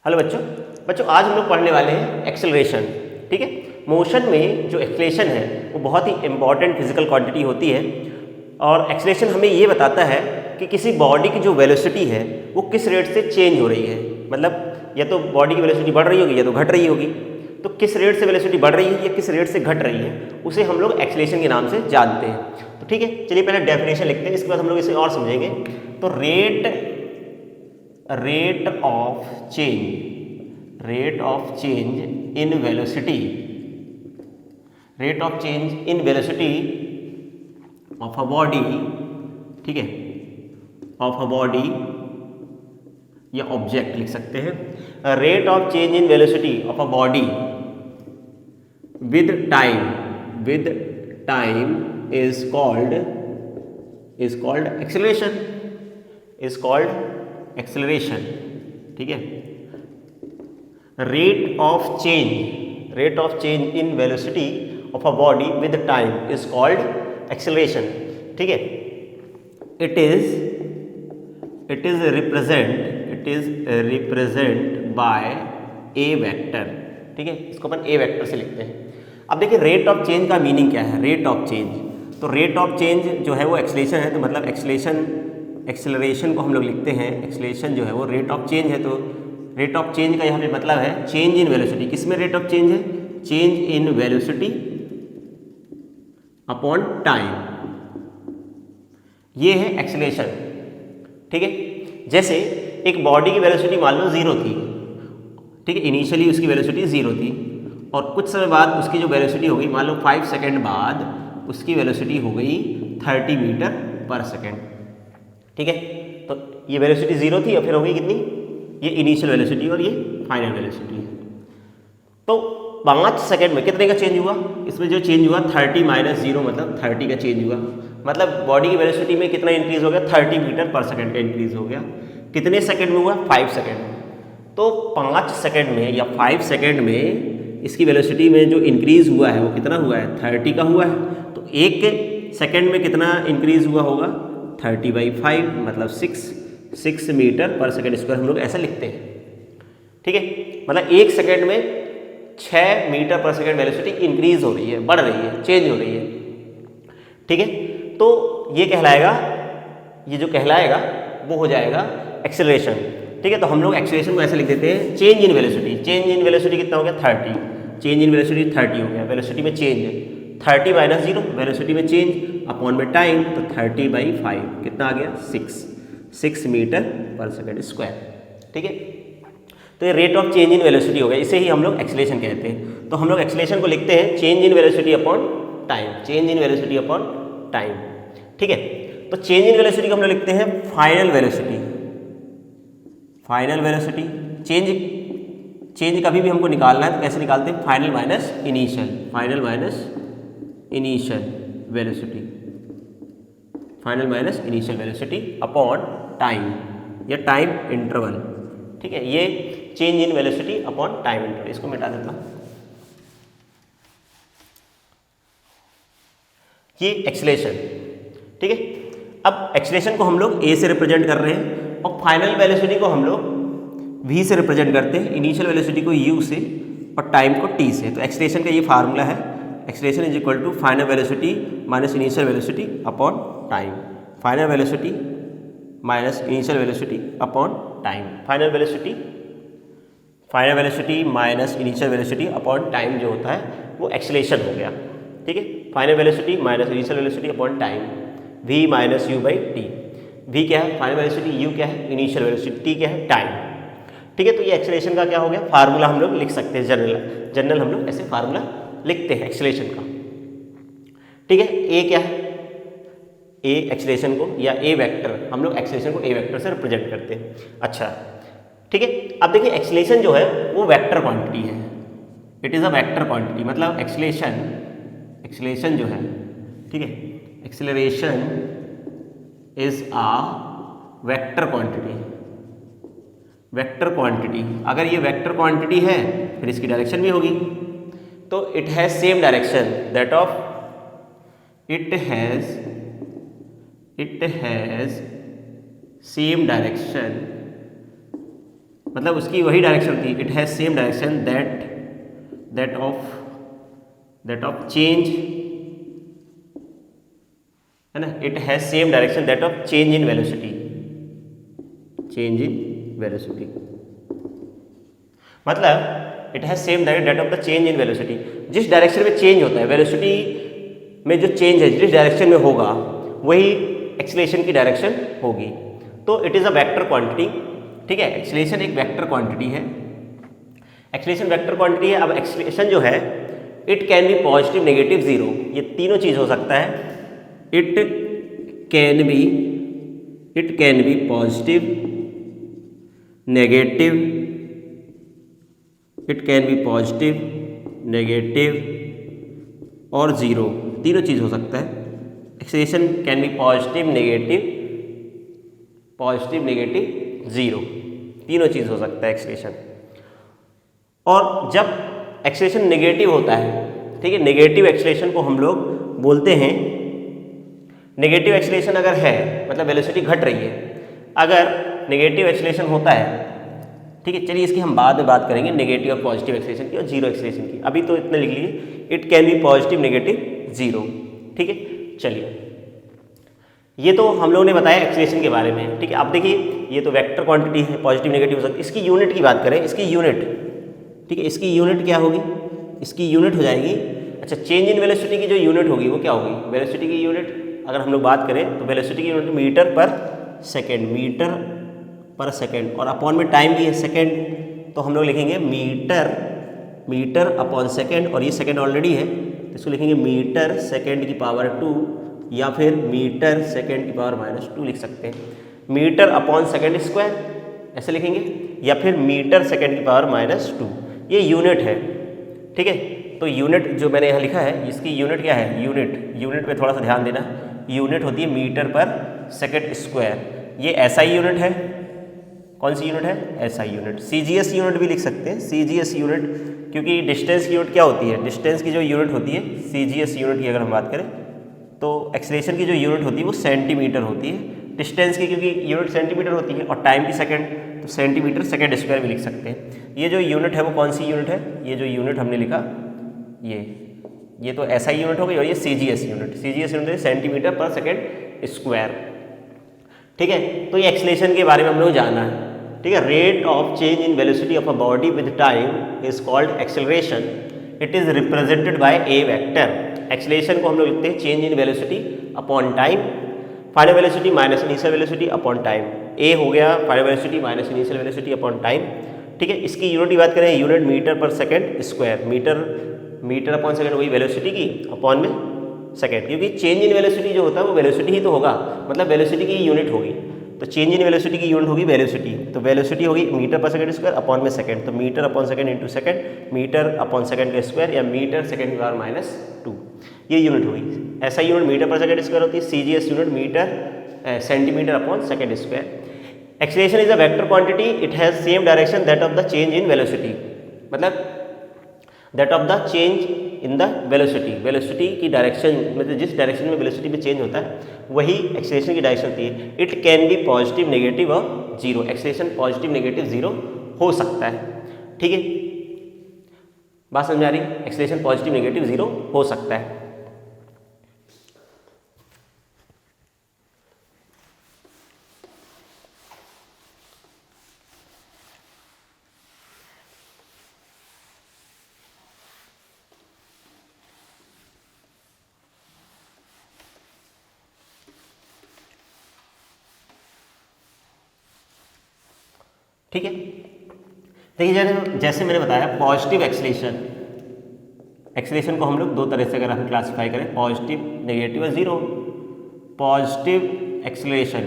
Hello बच्चों बच्चों आज हम लोग पढ़ने वाले हैं एक्सेलरेशन। ठीक है, मोशन में जो एक्सेलरेशन है वो बहुत ही इंपॉर्टेंट फिजिकल क्वांटिटी होती है और एक्सेलरेशन हमें ये बताता है कि किसी बॉडी की जो वेलोसिटी है वो किस रेट से चेंज हो रही है। मतलब या तो बॉडी की वेलोसिटी बढ़ रही होगी या तो घट रही होगी। तो किस रेट से वेलोसिटी बढ़ रही है या किस रेट से घट रही है उसे हम लोग एक्सेलरेशन के नाम से जानते हैं। तो ठीक है, चलिए पहले डेफिनेशन लिखते हैं, इसके बाद हम लोग इसे और समझेंगे। तो rate of change in velocity of a body, ठीक है, ऑफ अ बॉडी या ऑब्जेक्ट लिख सकते हैं। Rate of change in velocity of a body with time is called acceleration. ठीक है, rate of change in velocity of a body with time is called acceleration. ठीक है, it is represent by a vector. ठीक है, इसको अपन ए vector से लिखते हैं। अब देखिए रेट ऑफ चेंज का मीनिंग क्या है। रेट ऑफ चेंज, तो रेट ऑफ चेंज जो है वो एक्सेलरेशन है, तो मतलब एक्सेलरेशन को हम लोग लिखते हैं, एक्सेलरेशन जो है वो रेट ऑफ चेंज है। तो रेट ऑफ चेंज का यहाँ पे मतलब है चेंज इन वेलोसिटी। किसमें रेट ऑफ चेंज है? Change in velocity upon time, ये है एक्सेलरेशन। ठीक है, जैसे एक बॉडी की वेलोसिटी मान लो 0 थी। ठीक है, इनिशियली उसकी वेलोसिटी 0 थी और कुछ समय बाद उसकी जो वेलोसिटी हो गई, मान लो 5 सेकेंड बाद उसकी वेलोसिटी हो गई 30 मीटर पर सेकेंड। ठीक है, तो ये वेलोसिटी 0 थी और फिर हो गई कितनी? ये इनिशियल वेलोसिटी और ये फाइनल वेलोसिटी। तो 5 सेकेंड में कितने का चेंज हुआ? इसमें जो चेंज हुआ 30 माइनस 0 मतलब 30 का चेंज हुआ। मतलब बॉडी की वेलोसिटी में कितना इंक्रीज हो गया? 30 मीटर पर सेकेंड का इंक्रीज हो गया। कितने सेकेंड में हुआ? 5 सेकेंड। तो 5 सेकेंड में या 5 सेकेंड में इसकी वेलोसिटी में जो इंक्रीज हुआ है वो कितना हुआ है? 30 का हुआ है। तो एक सेकेंड में कितना इंक्रीज हुआ होगा? 30/5 मतलब 6 मीटर पर सेकेंड स्क्वायर हम लोग ऐसा लिखते हैं। ठीक है, मतलब एक सेकेंड में 6 मीटर पर सेकेंड वेलोसिटी इंक्रीज हो रही है, बढ़ रही है, चेंज हो रही है। ठीक है, तो ये जो कहलाएगा वो हो जाएगा एक्सेलरेशन। ठीक है, तो हम लोग एक्सेलरेशन को ऐसे लिख देते हैं change in velocity. Change in velocity कितना हो गया? 30। चेंज इन वेलोसिटी 30 हो गया, वेलोसिटी में चेंज है। 30 माइनस 0 वेलोसिटी में चेंज अपॉन में टाइम, तो 30/5 कितना आ गया? 6 मीटर पर सेकेंड स्क्वायर। ठीक है, तो ये rate of change in velocity हो गया, इसे ही हम लोग एक्सेलरेशन कहते हैं। तो हम लोग एक्सेलरेशन को लिखते हैं change in velocity upon time, change in velocity upon time. ठीक है, तो चेंज इन वेलोसिटी को हम लोग लिखते हैं फाइनल वेलोसिटी। चेंज कभी भी हमको निकालना है तो कैसे निकालते हैं? Final minus initial velocity upon time या टाइम इंटरवल। ठीक है, ये change in velocity upon time interval, इसको मिटा देता हूं। ये एक्सेलरेशन। ठीक है, अब एक्सेलरेशन को हम लोग ए से रिप्रेजेंट कर रहे हैं और फाइनल वेलोसिटी को हम लोग वी से रिप्रेजेंट करते हैं, इनिशियल वेलोसिटी को यू से और टाइम को टी से। तो एक्सेलरेशन का ये फार्मूला है, acceleration is equal to final velocity minus initial velocity upon time. Final velocity minus initial velocity upon time. Final velocity minus initial velocity upon time जो होता है वो एक्सेलरेशन हो गया। ठीक है, final velocity minus initial velocity upon time, v minus u by t. v क्या है? फाइनल वेलोसिटी, u क्या है? इनिशियल वेलोसिटी, t क्या है? टाइम। ठीक है, तो ये एक्सेलरेशन का क्या हो गया? फार्मूला हम लोग लिख सकते हैं, जनरल हम लोग ऐसे फार्मूला लिखते हैं एक्सेलरेशन का। ठीक है, ए क्या है? ए एक्सेलरेशन को या ए वेक्टर, हम लोग एक्सेलरेशन को ए वेक्टर से रिप्रेजेंट करते हैं। अच्छा, ठीक है, अब देखिए एक्सेलरेशन जो है वो वेक्टर क्वांटिटी है। It is a vector quantity, मतलब एक्सेलरेशन जो है, ठीक है, acceleration is a vector quantity. अगर ये वेक्टर क्वांटिटी है फिर इसकी डायरेक्शन भी होगी, तो it has same direction that of it has same direction मतलब उसकी वही डायरेक्शन थी, it has same direction that of change, है ना, it has same direction that of change in velocity, मतलब it has same direction that of the change in velocity. जिस direction में change होता है, वेलोसिटी में जो चेंज है जिस डायरेक्शन में होगा वही एक्सीलरेशन की डायरेक्शन होगी। तो it is a vector quantity, ठीक है, एक्सीलरेशन एक वेक्टर क्वांटिटी है, एक्सीलरेशन वेक्टर क्वांटिटी है। अब एक्सीलरेशन जो है it can be positive, negative, zero, ये तीनों चीज़ हो सकता है। It can be positive, negative, it can be positive, negative और ज़ीरो, तीनों चीज़ हो सकता है। Acceleration can be positive, negative, zero, तीनों चीज़ हो सकता है एक्सीलरेशन। और जब एक्सीलरेशन नेगेटिव होता है, ठीक है, नेगेटिव एक्सीलरेशन को हम लोग बोलते हैं, नेगेटिव एक्सीलरेशन अगर है मतलब वेलोसिटी घट रही है, अगर नेगेटिव एक्सीलरेशन होता है, ठीक है, चलिए इसकी हम बाद में बात करेंगे, नेगेटिव और पॉजिटिव एक्सीलरेशन की और जीरो एक्सीलरेशन की। अभी तो इतने लिख लीजिए, it can be positive, negative, zero, ठीक है। चलिए, ये तो हम लोगों ने बताया एक्सीलरेशन के बारे में, ठीक है। अब देखिए, ये तो वेक्टर क्वांटिटी है, पॉजिटिव नेगेटिव हो सकती है। इसकी यूनिट की बात करें, इसकी यूनिट, ठीक है, इसकी यूनिट क्या होगी, इसकी यूनिट हो जाएगी, अच्छा, चेंज इन वेलोसिटी की जो यूनिट होगी वो क्या होगी, वेलोसिटी की यूनिट अगर हम लोग बात करें तो वेलोसिटी की यूनिट मीटर पर सेकेंड, और अपॉन में टाइम भी है सेकेंड, तो हम लोग लिखेंगे मीटर अपॉन सेकेंड, और ये सेकेंड ऑलरेडी है तो इसको लिखेंगे मीटर सेकेंड की पावर 2 या फिर मीटर सेकेंड की पावर -2 लिख सकते हैं। मीटर अपॉन सेकेंड स्क्वायर ऐसे लिखेंगे, या फिर मीटर सेकेंड की पावर -2, ये यूनिट है, ठीक है। तो यूनिट जो मैंने यहाँ लिखा है, इसकी यूनिट क्या है, यूनिट पे थोड़ा सा ध्यान देना, यूनिट होती है मीटर पर सेकेंड स्क्वायर। ये एसआई यूनिट है, कौन सी यूनिट है, एसआई यूनिट। सीजीएस यूनिट भी लिख सकते हैं, सीजीएस यूनिट, क्योंकि डिस्टेंस की यूनिट क्या होती है, डिस्टेंस की जो यूनिट होती है सीजीएस यूनिट की अगर हम बात करें तो एक्सीलरेशन की जो यूनिट होती है वो सेंटीमीटर होती है, डिस्टेंस की क्योंकि यूनिट सेंटीमीटर होती है, और टाइम की सेकंड, तो सेंटीमीटर सेकंड स्क्वायर भी लिख सकते हैं। ये जो यूनिट है वो कौन सी यूनिट है, ये जो यूनिट हमने लिखा ये तो एसआई यूनिट हो गई, और ये सीजीएस यूनिट है सेंटीमीटर पर सेकेंड स्क्वायर, ठीक है। तो ये एक्सीलरेशन के बारे में हम लोग जाना है, ठीक है। Rate of change in velocity of a body with time is called acceleration, it is represented by a vector. Acceleration को हम लोग लिखते हैं change in velocity upon time, final velocity minus initial velocity upon time. A हो गया final velocity minus initial velocity upon time, ठीक है। इसकी यूनिट की बात करें, यूनिट मीटर पर second square, metre upon second वही वेलोसिटी की अपॉन में सेकेंड, क्योंकि चेंज इन वेलोसिटी जो होता है वो वेलोसिटी ही तो होगा, मतलब वेलोसिटी की यूनिट होगी, तो चेंज इन वेलोसिटी की यूनिट होगी वेलोसिटी, तो वेलोसिटी होगी मीटर पर सेकेंड स्क्वायर अपॉन में सेकेंड, तो metre upon second into second, metre upon second का स्क्वायर या मीटर सेकेंड की पावर -2, ये यूनिट होगी। ऐसा यूनिट मीटर पर सेकेंड स्क्वायर होती है, CGS unit metre centimetre upon second square. Acceleration is a vector quantity, it has same direction that of the change in velocity, मतलब that of the change in the velocity की direction, मतलब जिस direction में velocity में change होता है वही acceleration की डायरेक्शन होती है। It can be positive, negative और zero, acceleration positive, negative, zero हो सकता है, ठीक है। बात समझ आ रही, एक्सीलरेशन पॉजिटिव, नेगेटिव, जीरो हो सकता है। ठीक है, देखिए जैसे मैंने बताया पॉजिटिव एक्सीलरेशन को हम लोग दो तरह से अगर हम क्लासिफाई करें, पॉजिटिव, नेगेटिव और जीरो। पॉजिटिव एक्सीलरेशन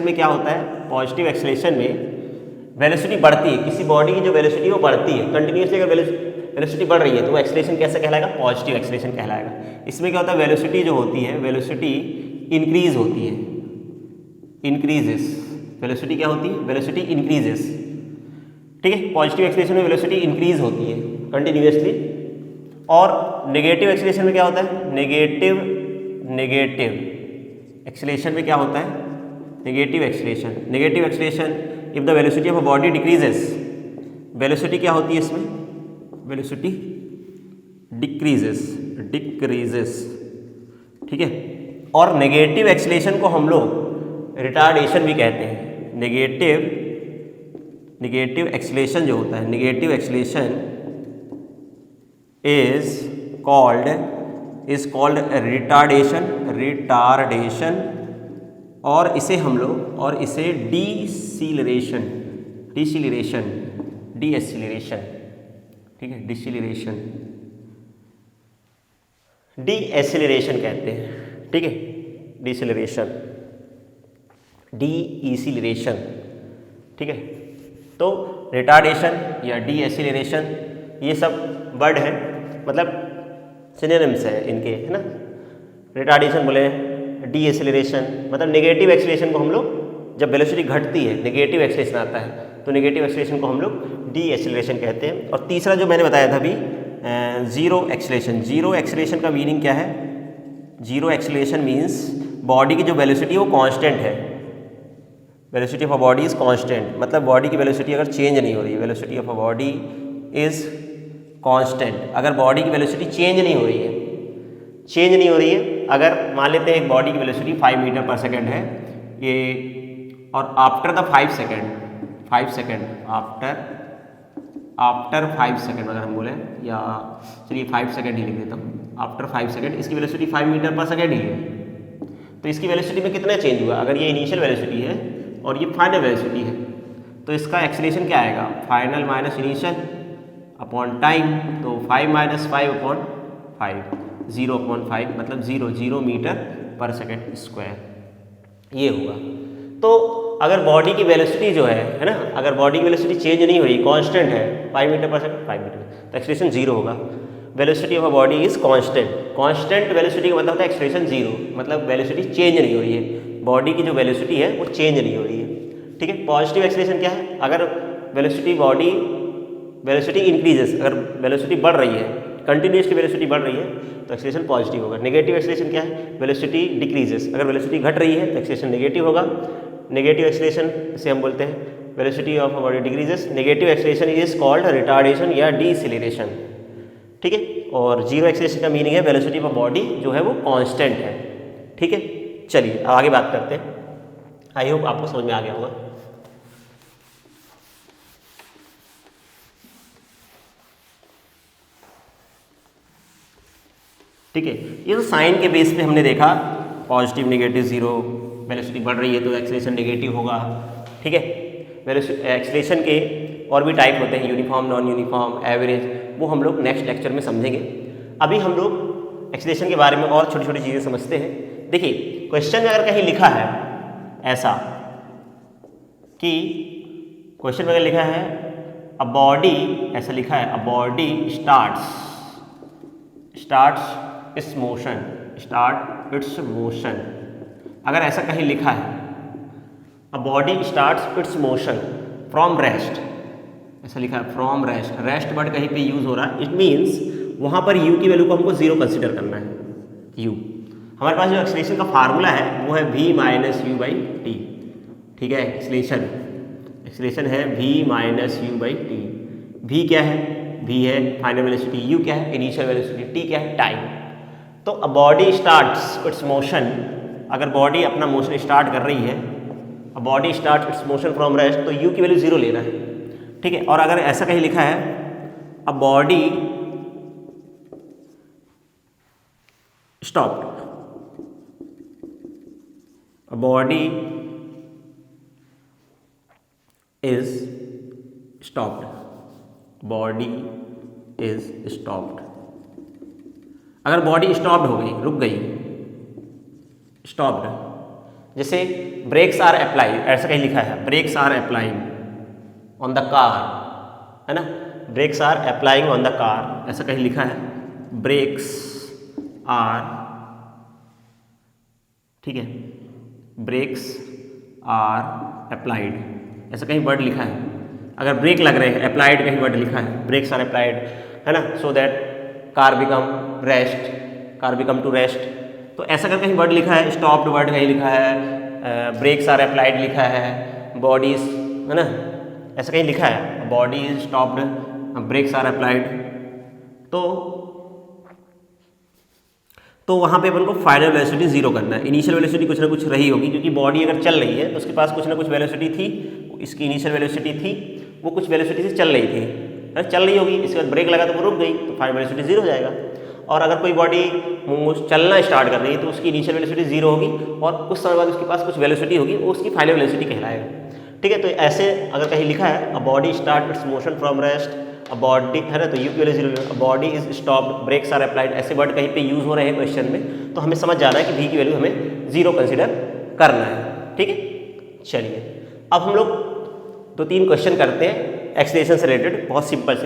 में क्या होता है, पॉजिटिव एक्सीलरेशन में वेलोसिटी बढ़ती है, किसी बॉडी की जो वेलोसिटी वो बढ़ती है कंटिन्यूसली, अगर वेलोसिटी बढ़ रही है तो वो एक्सीलरेशन कैसे कहलाएगा, पॉजिटिव एक्सीलरेशन कहलाएगा। इसमें क्या होता है, वेलोसिटी जो होती है, वेलोसिटी इंक्रीज होती है, इंक्रीजेस, वेलोसिटी क्या होती है, वेलोसिटी इंक्रीजेस, ठीक है। पॉजिटिव एक्सीलरेशन में वेलोसिटी इंक्रीज होती है कंटिन्यूसली, और नेगेटिव एक्सीलरेशन में क्या होता है, नेगेटिव एक्सीलरेशन में क्या होता है, negative acceleration, negative acceleration if the velocity of a body decreases, velocity क्या होती है इसमें, वेलोसिटी डिक्रीजेस, डिक्रीजेस, ठीक है। और नेगेटिव एक्सीलरेशन को हम लोग रिटार्डेशन भी कहते हैं। नेगेटिव एक्सीलरेशन जो होता है, negative acceleration is called retardation, और इसे हम लोग, और इसे डीएसिलरेशन, ठीक है, डीएसिलरेशन कहते हैं, ठीक है, डीएसिलरेशन, ठीक है। तो रिटार्डेशन या डीएसिलरेशन ये सब वर्ड है, मतलब सिनोनिम्स है इनके, है ना। रिटार्डेशन बोले, डीएसिलरेशन मतलब नेगेटिव एक्सीलरेशन को हम लोग, जब वेलोसिटी घटती है नेगेटिव एक्सीलरेशन आता है, तो नेगेटिव एक्सीलरेशन को हम लोग डीएसिलरेशन कहते हैं। और तीसरा जो मैंने बताया था अभी, जीरो एक्सीलरेशन। जीरो एक्सीलरेशन का मीनिंग क्या है? जीरो एक्सीलरेशन मीन्स बॉडी की जो वेलोसिटी है वो कांस्टेंट है। Velocity of a body is constant, मतलब बॉडी की वेलोसिटी अगर चेंज नहीं हो रही है, velocity of a body is constant. अगर बॉडी की वेलोसिटी चेंज नहीं हो रही है, अगर मान लेते हैं एक बॉडी की वेलोसिटी 5 मीटर पर सेकेंड है ये, और after the 5 second, after 5 second अगर हम बोलें, या चलिए 5 सेकेंड ही लिख देता हूँ, आफ्टर 5 सेकेंड इसकी वेलोसिटी 5 मीटर पर सेकेंड ही है, तो इसकी वेलोसिटी में कितना चेंज हुआ? अगर ये इनिशियल वेलोसिटी है और ये फाइनल वेलोसिटी है, तो इसका एक्सीलरेशन क्या आएगा? Final minus initial upon time, तो 5 माइनस 5 अपॉन 5, 0/5 मतलब 0 मीटर पर सेकेंड स्क्वायर, ये होगा। तो अगर बॉडी की वेलोसिटी जो है ना, अगर बॉडी की वेलोसिटी चेंज नहीं हुई, कांस्टेंट है 5 मीटर पर सेकेंड, 5 मीटर, तो एक्सीलरेशन 0 होगा। Velocity of a body is constant, constant velocity का मतलब होता है एक्सीलरेशन 0, मतलब वेलोसिटी चेंज नहीं हो रही है, बॉडी की जो वेलोसिटी है वो चेंज नहीं हो रही है, ठीक है। पॉजिटिव एक्सीलरेशन क्या है? अगर वेलोसिटी इंक्रीजेस, अगर वेलोसिटी बढ़ रही है, कंटिन्यूसली वेलोसिटी बढ़ रही है, तो एक्सीलरेशन पॉजिटिव होगा। नेगेटिव एक्सीलरेशन क्या है? वेलोसिटी डिक्रीजेस, अगर वेलोसिटी घट रही है तो एक्सीलरेशन नेगेटिव होगा। नेगेटिव एक्सीलरेशन से हम बोलते हैं velocity of a body decreases, negative acceleration is called retardation या डीएसिलरेशन, ठीक है। और जीरो एक्सीलरेशन का मीनिंग है वेलोसिटी ऑफ अ बॉडी जो है वो कांस्टेंट है, ठीक है। चलिए अब आगे बात करते हैं, आई होप आपको समझ में आ गया होगा। ठीक है, ये तो साइन के बेस पे हमने देखा, पॉजिटिव नेगेटिव जीरो, वेलोसिटी बढ़ रही है तो एक्सीलरेशन नेगेटिव होगा, ठीक है। एक्सीलरेशन के और भी टाइप होते हैं, यूनिफॉर्म, नॉन यूनिफॉर्म, एवरेज, वो हम लोग नेक्स्ट लेक्चर में समझेंगे। अभी हम लोग एक्सीलरेशन के बारे में और छोटी छोटी चीज़ें समझते हैं। देखिए क्वेश्चन में अगर कहीं लिखा है ऐसा कि क्वेश्चन में अगर लिखा है अ बॉडी, ऐसा लिखा है a body starts it's motion, अगर ऐसा कहीं लिखा है a body starts it's motion from rest, ऐसा लिखा है फ्रॉम रेस्ट, रेस्ट वर्ड कहीं पे यूज हो रहा है, इट मीन्स वहाँ पर यू की वैल्यू को हमको 0 कंसिडर करना है। यू, हमारे पास जो एक्सीलरेशन का फार्मूला है वो है v minus u by T, ठीक है। एक्सीलरेशन है v minus u by t. v क्या है? v है फाइनल वेलोसिटी, u क्या है? इनिशियल वेलोसिटी, t क्या है? टाइम। तो a body starts it's motion, अगर बॉडी अपना मोशन स्टार्ट कर रही है, a body starts it's motion from rest, तो u की वैल्यू 0 लेना है, ठीक है। और अगर ऐसा कहीं लिखा है a body stopped, a body is stopped, अगर बॉडी स्टॉप्ड हो गई, रुक गई, स्टॉप्ड, जैसे ब्रेक्स आर अप्लाइड, ऐसा कहीं लिखा है brakes are applying on the car, है ना, brakes are applying on the car, ऐसा कहीं लिखा है ब्रेक्स आर, ठीक है, ब्रेक्स आर अप्लाइड, ऐसा कहीं वर्ड लिखा है। अगर ब्रेक लग रहे हैं, अप्लाइड कहीं वर्ड लिखा है, ब्रेक्स आर अप्लाइड, है ना, so that car become to rest, तो ऐसा अगर कहीं वर्ड लिखा है, स्टॉप्ड वर्ड कहीं लिखा है, ब्रेक्स आर अप्लाइड लिखा है, बॉडीज, है ना, ऐसा कहीं लिखा है, body is stopped, brakes are applied, तो वहाँ पे अपन को फाइनल वेलोसिटी जीरो करना है। इनिशियल वेलोसिटी कुछ ना कुछ रही होगी, क्योंकि बॉडी अगर चल रही है तो उसके पास कुछ ना कुछ वेलोसिटी थी, इसकी इनिशियल वेलोसिटी थी, वो कुछ वेलोसिटी से चल रही थी, है, चल रही होगी, इसके बाद ब्रेक लगा तो वो रुक गई, तो फाइनल वेलोसिटी जीरो हो जाएगा। और अगर कोई बॉडी चलना स्टार्ट कर रही है तो उसकी इनिशियल वेलोसिटी जीरो होगी और कुछ समय बाद उसके पास कुछ वेलोसिटी होगी, वो उसकी फाइनल वेलोसिटी कहलाएगा। ठीक है, तो ऐसे अगर कहीं लिखा है a body start its motion from rest, a body, है ना, तो यू की value zero, a body is stopped, brakes are applied, ऐसे वर्ड कहीं पे यूज हो रहे हैं क्वेश्चन में, तो हमें समझ जाना है कि v की वैल्यू हमें जीरो कंसिडर करना है। ठीक है, चलिए अब हम लोग 2-3 क्वेश्चन करते हैं एक्सलेशन से रिलेटेड, बहुत सिंपल।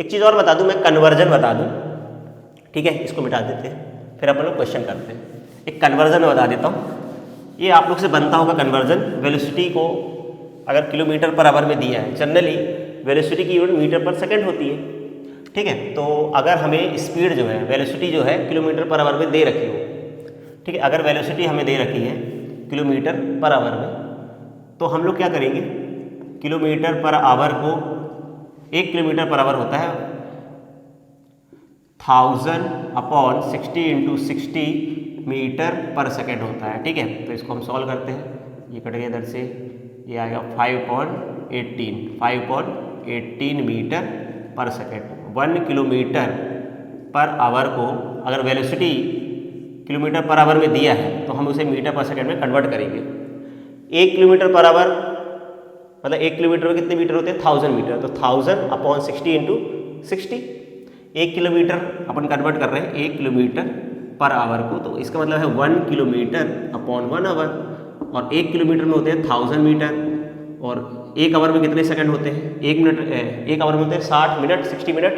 एक चीज़ और बता दूं, मैं कन्वर्जन बता दूं, ठीक है, इसको मिटा देते हैं, फिर अपन लोग क्वेश्चन करते हैं। एक कन्वर्जन में बता देता हूँ, ये आप लोग से बनता होगा कन्वर्जन। वेलोसिटी को अगर किलोमीटर पर आवर में दिया है, जनरली वेलोसिटी की यूनिट मीटर पर सेकंड होती है। ठीक है, तो अगर हमें स्पीड जो है, वेलोसिटी जो है किलोमीटर पर आवर में दे रखी हो, ठीक है, अगर वेलोसिटी हमें दे रखी है किलोमीटर पर आवर में, तो हम लोग क्या करेंगे, किलोमीटर पर आवर को, 1 किलोमीटर पर आवर होता है 1000/60 × 60 मीटर पर सेकेंड होता है। ठीक है, तो इसको हम सॉल्व करते हैं, ये कट गया इधर से, ये आएगा 5.18 मीटर पर सेकेंड। 1 किलोमीटर पर आवर को अगर वेलोसिटी किलोमीटर पर आवर में दिया है तो हम उसे मीटर पर सेकेंड में कन्वर्ट करेंगे। 1 किलोमीटर पर आवर मतलब 1 किलोमीटर में कितने मीटर होते हैं, 1000 मीटर, तो 1000/60 × 60, 1 किलोमीटर अपन कन्वर्ट कर रहे हैं 1 किलोमीटर पर आवर को, तो इसका मतलब है 1 किलोमीटर/1 आवर, और 1 किलोमीटर में होते हैं 1000 मीटर, और 1 आवर में कितने सेकंड होते हैं, 1 आवर में होते हैं 60 मिनट, 60 मिनट,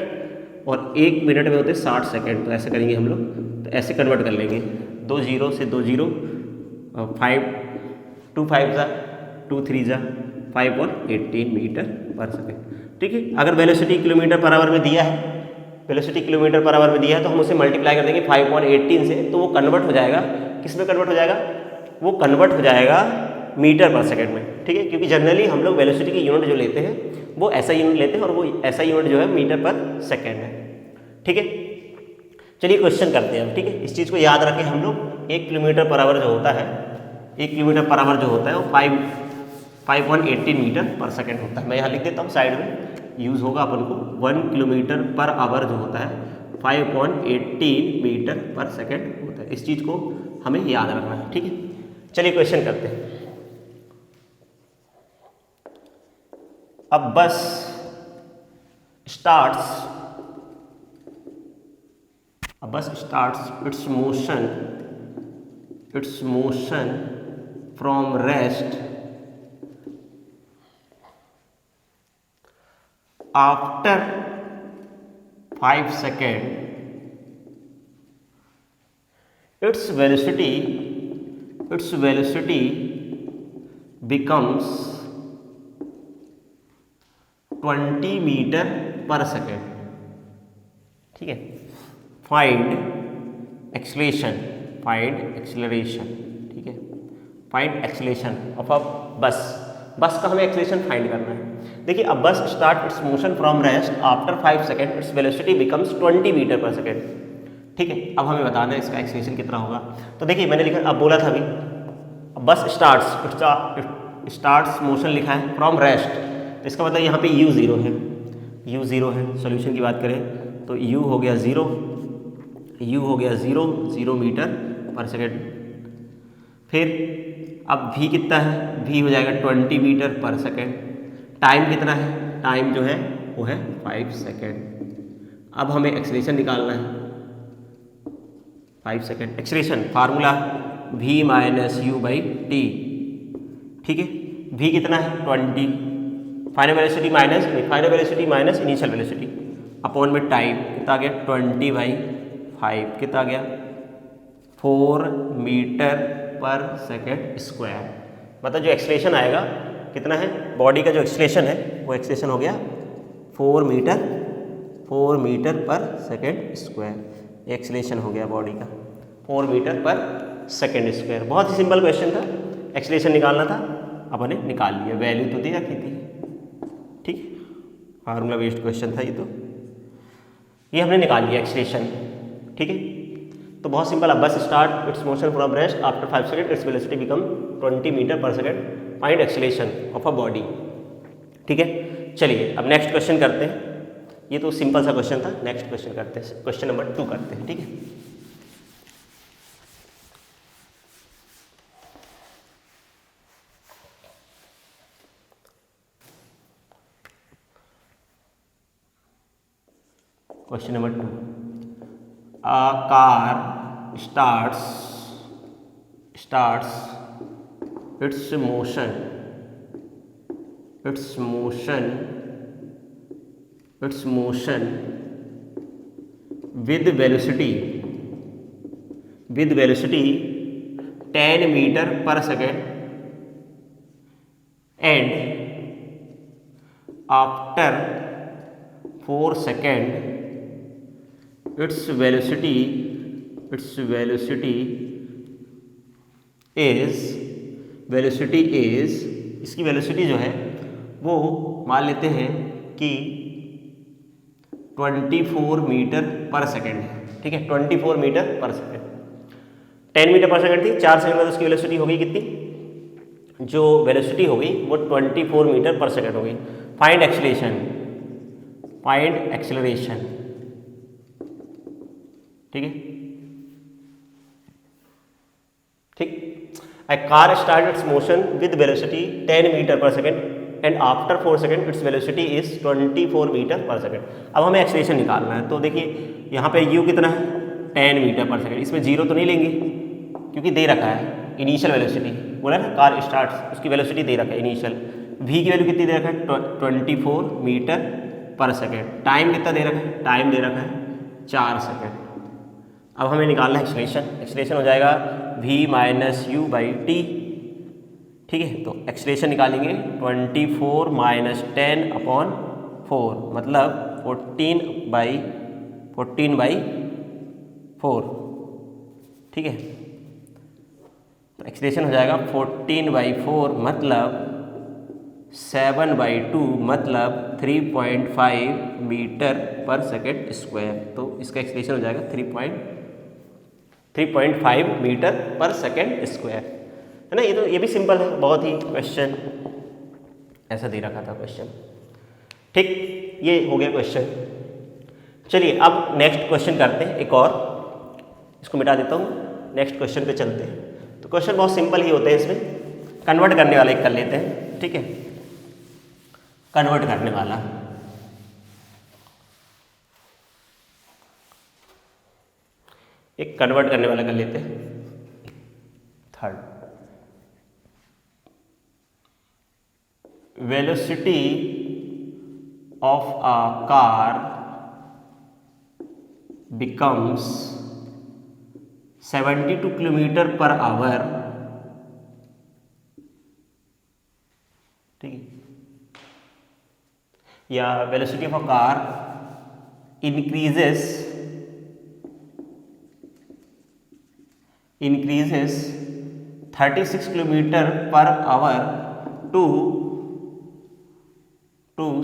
और 1 मिनट में होते हैं 60 सेकंड। तो ऐसे करेंगे हम लोग, तो ऐसे कन्वर्ट कर लेंगे, 2 0 से 2 0, 5 2 5 जा 2 3 जा 5.18 मीटर पर सेकेंड। ठीक है, अगर वेलोसिटी किलोमीटर पर आवर में दिया है, वेलोसिटी किलोमीटर पर आवर में दिया है, तो हम उसे मल्टीप्लाई कर देंगे 5.18 से, तो वो कन्वर्ट हो जाएगा, किस में कन्वर्ट हो जाएगा, वो कन्वर्ट हो जाएगा मीटर पर सेकेंड में। ठीक है, क्योंकि जनरली हम लोग वेलोसिटी की यूनिट जो लेते हैं वो ऐसा यूनिट लेते हैं, और वो ऐसा यूनिट जो है मीटर पर सेकेंड है। ठीक है, चलिए क्वेश्चन करते हैं हम। ठीक है, इस चीज़ को याद रखें हम लोग, 1 किलोमीटर पर आवर जो होता है, 1 किलोमीटर पर आवर जो होता है वो 5.18 मीटर पर सेकेंड होता है। मैं यहाँ लिख देता हूँ, साइड में यूज़ होगा अपन को। 1 किलोमीटर पर आवर जो होता है 5.18 मीटर पर सेकेंड होता है। इस चीज़ को हमें याद रखना है। ठीक है, चलिए क्वेश्चन करते हैं। अब बस starts its motion from rest after 5 seconds. Its velocity becomes 20 metre पर सेकेंड। ठीक है, फाइंड एक्सेलरेशन। ठीक है, फाइंड एक्सेलरेशन ऑफ अ बस का हमें एक्सेलरेशन फाइंड करना है। देखिए, अब bus start its motion from rest after 5 second, its velocity becomes 20 metre पर सेकेंड। ठीक है, अब हमें बताना है इसका एक्सेलरेशन कितना होगा। तो देखिए, मैंने लिखा, अब बोला था अभी, बस स्टार्ट्स मोशन लिखा है फ्रॉम रेस्ट, तो इसका मतलब यहाँ पे u ज़ीरो है, सोल्यूशन की बात करें तो u हो गया ज़ीरो मीटर पर सेकेंड। फिर अब v कितना है, v हो जाएगा 20 मीटर पर सेकेंड। टाइम कितना है, टाइम जो है वो है 5 सेकेंड। अब हमें एक्सेलरेशन निकालना है, 5 second. Acceleration formula v - u/t। ठीक है, v कितना है 20, final velocity minus initial velocity upon में टाइम कितना आ गया 20/5, कितना आ गया 4 मीटर पर सेकेंड स्क्वायर। मतलब जो एक्सेलरेशन आएगा कितना है, बॉडी का जो एक्सेलरेशन है वो एक्सेलरेशन हो गया 4 मीटर पर सेकेंड स्क्वायर। एक्सेलरेशन हो गया बॉडी का 4 मीटर पर सेकेंड स्क्वायर। बहुत ही सिंपल क्वेश्चन था, एक्सेलरेशन निकालना था, अपन ने निकाल लिया, वैल्यू तो दे रखी थी। ठीक, फार्मूला बेस्ड क्वेश्चन था ये हमने निकाल लिया एक्सेलरेशन। ठीक है, तो बहुत सिंपल। अब bus start its motion from rest after 5 second its velocity become 20 metre पर second, find acceleration of a body. ठीक है, चलिए अब नेक्स्ट क्वेश्चन करते हैं। ये तो सिंपल सा क्वेश्चन था, नेक्स्ट क्वेश्चन करते हैं, क्वेश्चन नंबर 2 करते हैं। ठीक है, question number 2, a car starts its motion with velocity 10 meter per second and after 4 seconds its velocity is इसकी वेलोसिटी जो है वो मान लेते हैं कि 24 मीटर पर सेकेंड है। ठीक है, 24 मीटर पर सेकेंड, 10 मीटर पर सेकेंड थी, 4 सेकेंड बाद उसकी वेलोसिटी हो गई कितनी, जो वेलोसिटी हो गई वो 24 मीटर पर सेकेंड हो गई। Find acceleration. ठीक है, ठीक। A car starts its motion with velocity 10 metre पर second and after 4 second its velocity is 24 metre पर सेकेंड। अब हमें एक्सेलरेशन निकालना है, तो देखिए यहाँ पे u कितना है 10 मीटर पर सेकेंड, इसमें जीरो तो नहीं लेंगे क्योंकि दे रखा है इनिशियल वेलोसिटी, बोला ना कार स्टार्ट्स, उसकी वेलोसिटी दे रखा है इनिशियल, v की वैल्यू कितनी दे रखा है 24 मीटर पर सेकेंड, टाइम कितना दे रखा है, टाइम दे रखा है 4 सेकेंड। अब हमें निकालना है एक्सेलरेशन हो जाएगा v minus u by T. ठीक है, तो एक्सेलरेशन निकालेंगे 24 माइनस 10 अपॉन 4 मतलब 14 बाई 4। ठीक है, तो एक्सेलरेशन हो जाएगा 14/4 मतलब 7/2 मतलब 3.5 मीटर पर सेकेंड स्क्वायर। तो इसका एक्सेलरेशन हो जाएगा 3.5 मीटर पर सेकेंड स्क्वायर, है ना। ये भी सिंपल है बहुत ही, क्वेश्चन ऐसा दे रखा था क्वेश्चन। ठीक, ये हो गया क्वेश्चन। चलिए अब नेक्स्ट क्वेश्चन करते हैं, एक और, इसको मिटा देता हूँ, नेक्स्ट क्वेश्चन पे चलते हैं। तो क्वेश्चन बहुत सिंपल ही होते हैं, इसमें कन्वर्ट करने वाला एक कर लेते हैं। ठीक है, कन्वर्ट करने वाला, एक कन्वर्ट करने वाला कर लेते हैं। Third, velocity of a car becomes 72 kilometre पर आवर। ठीक है, या velocity of a car increases 36 kilometre पर आवर टू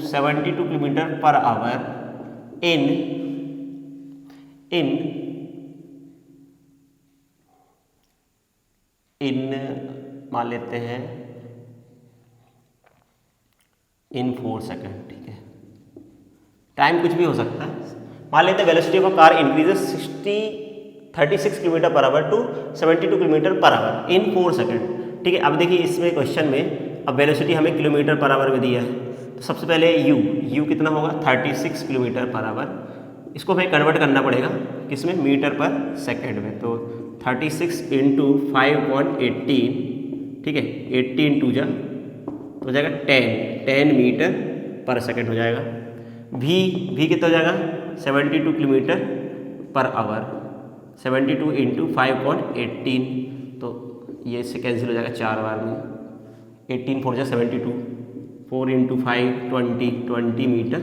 72 किलोमीटर पर आवर इन मान लेते हैं इन 4 सेकेंड। ठीक है, टाइम कुछ भी हो सकता है, मान लेते हैं velocity of a car increases 36 kilometre पर आवर टू 72 किलोमीटर पर आवर इन 4 सेकेंड। ठीक है, अब देखिए इसमें क्वेश्चन में अब वेलोसिटी हमें किलोमीटर पर आवर में दिया है, तो सबसे पहले u कितना होगा 36 किलोमीटर पर आवर, इसको हमें कन्वर्ट करना पड़ेगा किसमें, मीटर पर सेकेंड में। तो 36 इंटू 5.18, ठीक है, 18 टू जा तो हो जाएगा 10 मीटर पर सेकेंड हो जाएगा। v कितना हो जाएगा 72 किलोमीटर पर आवर, 72 इंटू 5.18, तो ये इससे कैंसिल हो जाएगा 4 बार में, 18 4 जा 72, 4 इंटू 5 20 मीटर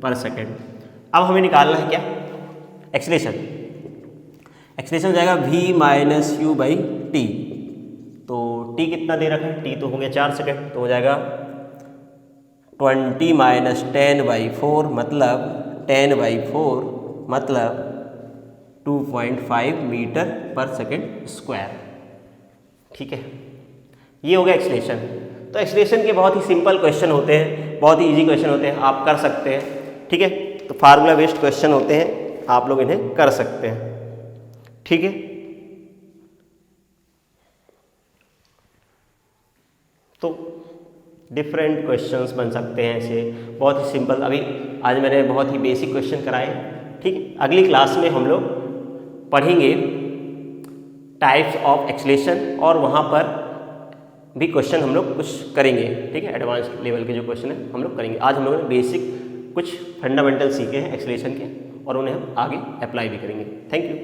पर सेकेंड। अब हमें निकालना है क्या, एक्सेलरेशन हो जाएगा v minus u by T. तो t कितना दे रखा है, t तो हो गया 4 सेकेंड, तो हो जाएगा 20 माइनस 10/4 मतलब 10/4 मतलब 2.5 मीटर पर सेकेंड स्क्वायर। ठीक है, ये हो गया एक्सलेशन। तो एक्सलेशन के बहुत ही सिंपल क्वेश्चन होते हैं, बहुत ही इजी क्वेश्चन होते हैं, आप कर सकते हैं। ठीक है, तो फार्मूला बेस्ड क्वेश्चन होते हैं, आप लोग इन्हें कर सकते हैं। ठीक है, तो डिफरेंट क्वेश्चंस बन सकते हैं ऐसे, बहुत ही सिंपल। अभी आज मैंने बहुत ही बेसिक क्वेश्चन कराए। ठीक है, अगली क्लास में हम लोग पढ़ेंगे टाइप्स ऑफ एक्सलेशन और वहाँ पर भी क्वेश्चन हम लोग कुछ करेंगे। ठीक है, एडवांस लेवल के जो क्वेश्चन है हम लोग करेंगे। आज हम लोगों ने बेसिक कुछ फंडामेंटल सीखे हैं एक्सलेशन के और उन्हें हम आगे अप्लाई भी करेंगे। Thank you.